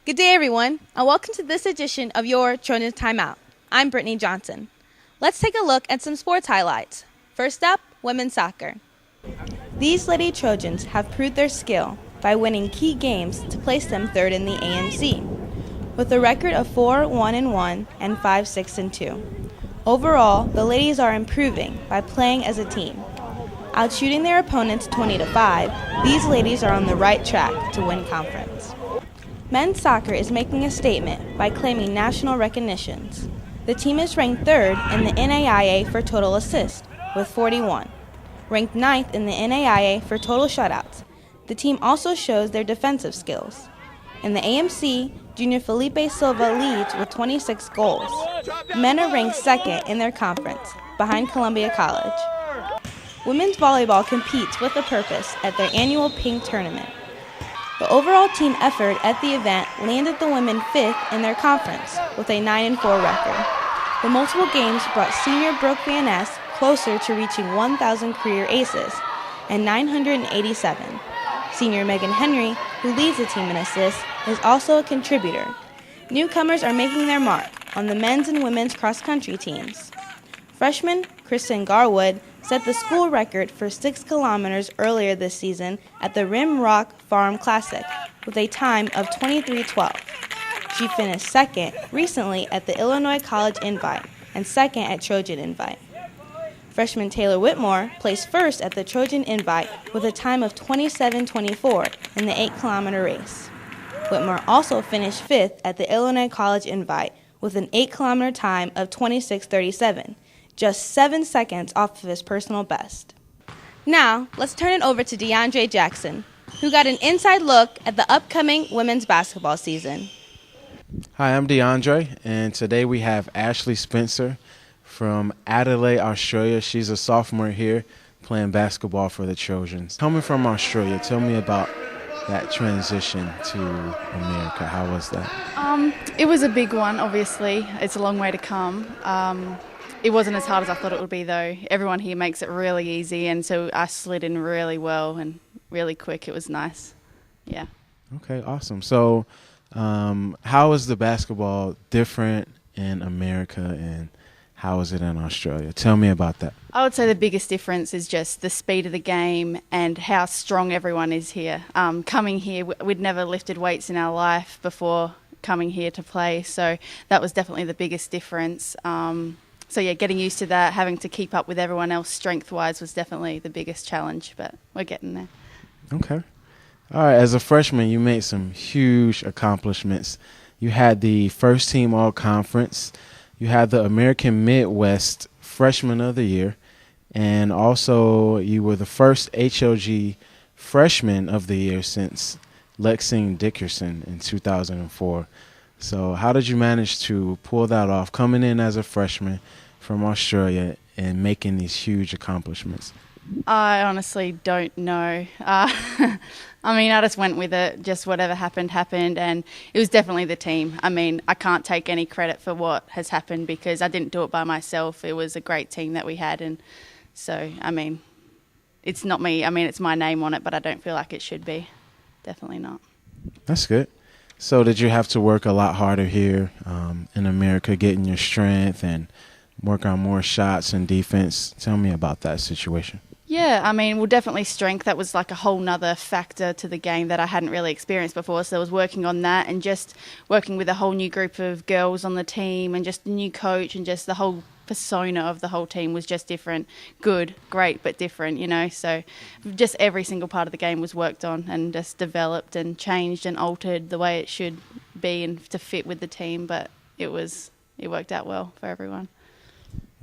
Good day, everyone, and welcome to this edition of your Trojan Timeout. I'm Brittany Johnson. Let's take a look at some sports highlights. First up, women's soccer. These Lady Trojans have proved their skill by winning key games to place them third in the AMC, with a record of 4-1-1 and 5-6-2. Overall, the ladies are improving by playing as a team. Outshooting their opponents 20-5, these ladies are on the right track to win conference. Men's soccer is making a statement by claiming national recognitions. The team is ranked third in the NAIA for total assists, with 41. Ranked ninth in the NAIA for total shutouts, the team also shows their defensive skills. In the AMC, Junior Felipe Silva leads with 26 goals. Men are ranked second in their conference, behind Columbia College. Women's volleyball competes with a purpose at their annual Pink Tournament. The overall team effort at the event landed the women fifth in their conference with a 9-4 record. The multiple games brought senior Brooke Van Ness closer to reaching 1,000 career aces and 987. Senior Megan Henry, who leads the team in assists, is also a contributor. Newcomers are making their mark on the men's and women's cross-country teams. Freshman Kristen Garwood set the school record for 6 kilometers earlier this season at the Rim Rock Farm Classic with a time of 23:12. She finished second recently at the Illinois College Invite and second at Trojan Invite. Freshman Taylor Whitmore placed first at the Trojan Invite with a time of 27:24 in the 8-kilometer race. Whitmore also finished fifth at the Illinois College Invite with an 8-kilometer time of 26:37. Just 7 seconds off of his personal best. Now, let's turn it over to DeAndre Jackson, who got an inside look at the upcoming women's basketball season. Hi, I'm DeAndre, and today we have Ashley Spencer from Adelaide, Australia. She's a sophomore here playing basketball for the Trojans. Coming from Australia, tell me about that transition to America. How was that? It was a big one, obviously. It's a long way to come. It wasn't as hard as I thought it would be, though. Everyone here makes it really easy, and so I slid in really well and really quick. It was nice. Yeah. Okay, awesome. So how is the basketball different in America, and how is it in Australia? Tell me about that. I would say the biggest difference is just the speed of the game and how strong everyone is here. Coming here, we'd never lifted weights in our life before coming here to play, so that was definitely the biggest difference. So, yeah, getting used to that, having to keep up with everyone else strength-wise was definitely the biggest challenge, but we're getting there. Okay. All right, as a freshman, you made some huge accomplishments. You had the first team all-conference. You had the American Midwest Freshman of the Year, and also you were the first HLG Freshman of the Year since Lexington Dickerson in 2004. So how did you manage to pull that off, coming in as a freshman from Australia and making these huge accomplishments? I honestly don't know. I just went with it. Just whatever happened, and it was definitely the team. I can't take any credit for what has happened because I didn't do it by myself. It was a great team that we had, and so, it's not me. It's my name on it, but I don't feel like it should be. Definitely not. That's good. So did you have to work a lot harder here in America, getting your strength and work on more shots and defense? Tell me about that situation. Yeah, definitely strength. That was like a whole nother factor to the game that I hadn't really experienced before. So I was working on that and just working with a whole new group of girls on the team and just a new coach and just the whole persona of the whole team was just different. Good, great, but different, So just every single part of the game was worked on and just developed and changed and altered the way it should be and to fit with the team. But it worked out well for everyone.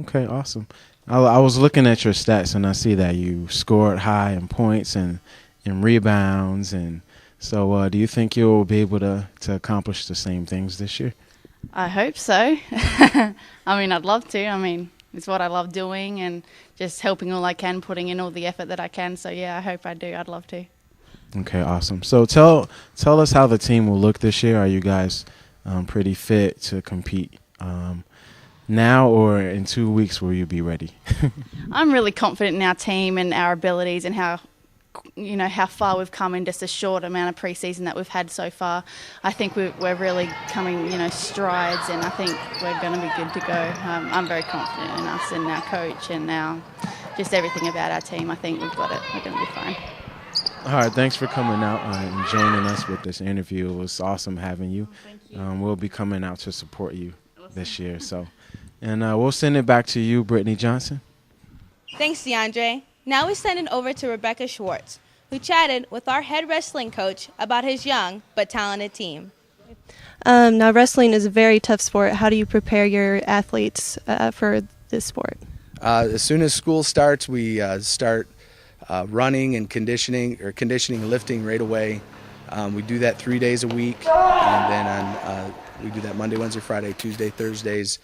Okay, awesome. I was looking at your stats, and I see that you scored high in points and in rebounds. And so do you think you'll be able to accomplish the same things this year? I hope so. I'd love to. It's what I love doing and just helping all I can, putting in all the effort that I can. So, yeah, I hope I do. I'd love to. Okay, awesome. So tell us how the team will look this year. Are you guys pretty fit to compete now, or in 2 weeks will you be ready? I'm really confident in our team and our abilities and how how far we've come in just a short amount of preseason that we've had so far. I think we're really coming, strides, and I think we're going to be good to go. I'm very confident in us and our coach and now just everything about our team. I think we've got it. We're going to be fine. All right, thanks for coming out and joining us with this interview. It was awesome having you. Thank you. We'll be coming out to support you this year. And we'll send it back to you, Brittany Johnson. Thanks, DeAndre. Now we send it over to Rebecca Schwartz, who chatted with our head wrestling coach about his young but talented team. Now, wrestling is a very tough sport. How do you prepare your athletes for this sport? As soon as school starts, we start running and conditioning and lifting right away. We do that 3 days a week, and then we do that Monday, Wednesday, Friday, Tuesday, Thursdays.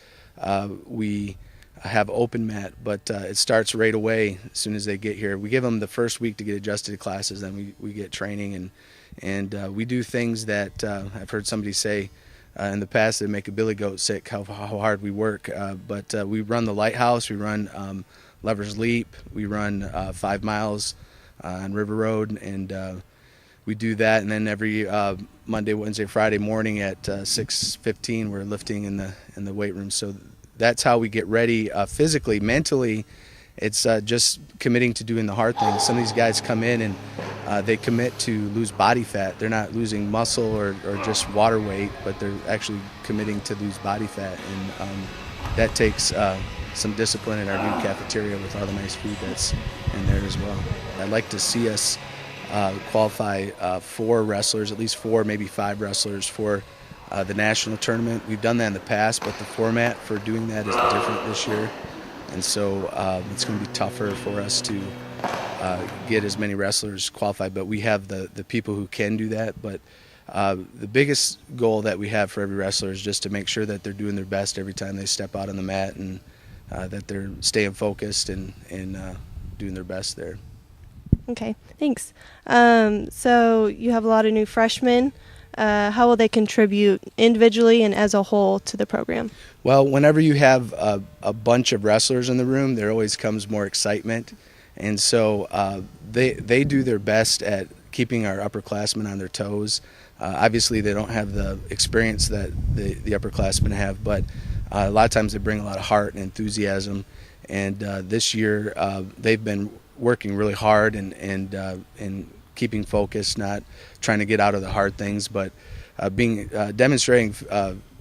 We have open mat, but it starts right away as soon as they get here. We give them the first week to get adjusted to classes, then we get training, and we do things that I've heard somebody say in the past that make a billy goat sick, how hard we work. But we run the Lighthouse, we run Lover's Leap, we run 5 miles on River Road, and we do that, and then every Monday, Wednesday, Friday morning at 6:15 we're lifting in the weight room. So that's how we get ready physically. Mentally, it's just committing to doing the hard things. Some of these guys come in and they commit to lose body fat. They're not losing muscle or just water weight, but they're actually committing to lose body fat, and that takes some discipline in our new cafeteria with all the nice food that's in there as well. I'd like to see us qualify 4 wrestlers, at least 4, maybe 5 wrestlers for the national tournament. We've done that in the past, but the format for doing that is different this year, and so it's going to be tougher for us to get as many wrestlers qualified, but we have the people who can do that. But the biggest goal that we have for every wrestler is just to make sure that they're doing their best every time they step out on the mat, and that they're staying focused and doing their best there. Okay, thanks. So you have a lot of new freshmen. How will they contribute individually and as a whole to the program? Well, whenever you have a bunch of wrestlers in the room, there always comes more excitement. And so they do their best at keeping our upperclassmen on their toes. Obviously, they don't have the experience that the upperclassmen have, but a lot of times they bring a lot of heart and enthusiasm. And this year, they've been working really hard and keeping focused, not trying to get out of the hard things, but demonstrating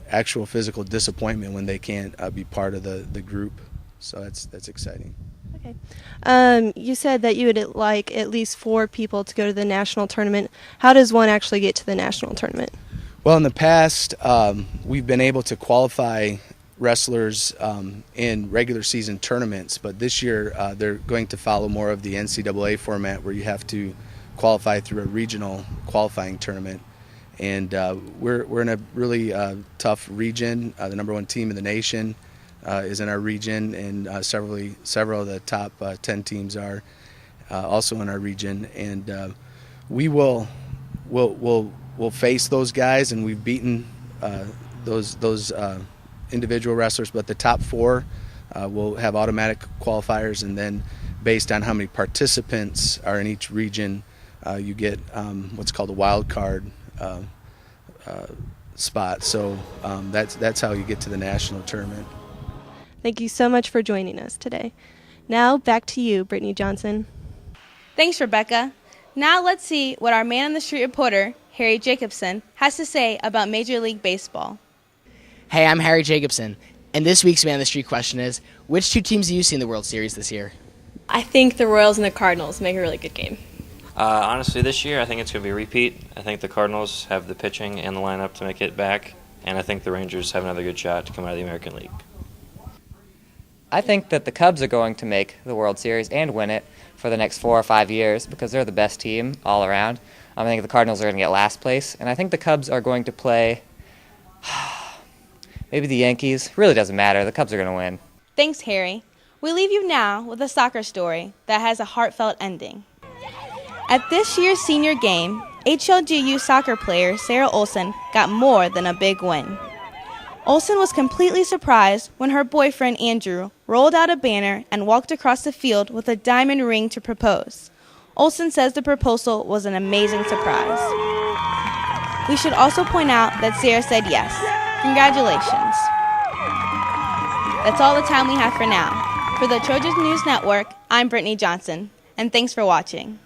actual physical disappointment when they can't be part of the group. So that's exciting. Okay. You said that you would like at least 4 people to go to the national tournament. How does one actually get to the national tournament? Well, in the past, we've been able to qualify wrestlers in regular season tournaments, but this year they're going to follow more of the NCAA format, where you have to qualify through a regional qualifying tournament. And we're in a really tough region. The number 1 team in the nation is in our region, and several of the top 10 teams are also in our region. And we'll face those guys, and we've beaten those individual wrestlers, but the top 4 will have automatic qualifiers, and then based on how many participants are in each region, you get what's called a wild card spot. So that's how you get to the national tournament. Thank you so much for joining us today. Now back to you, Brittany Johnson. Thanks, Rebecca. Now let's see what our man on the street reporter, Harry Jacobson, has to say about Major League Baseball. Hey, I'm Harry Jacobson, and this week's Man on the Street question is, which 2 teams do you see in the World Series this year? I think the Royals and the Cardinals make a really good game. Honestly, this year I think it's going to be a repeat. I think the Cardinals have the pitching and the lineup to make it back, and I think the Rangers have another good shot to come out of the American League. I think that the Cubs are going to make the World Series and win it for the next 4 or 5 years because they're the best team all around. I think the Cardinals are going to get last place, and I think the Cubs are going to play maybe the Yankees. Really doesn't matter. The Cubs are going to win. Thanks, Harry. We leave you now with a soccer story that has a heartfelt ending. At this year's senior game, HLGU soccer player Sarah Olsen got more than a big win. Olsen was completely surprised when her boyfriend Andrew rolled out a banner and walked across the field with a diamond ring to propose. Olson says the proposal was an amazing surprise. We should also point out that Sarah said yes. Congratulations. That's all the time we have for now. For the Trojan News Network, I'm Brittany Johnson, and thanks for watching.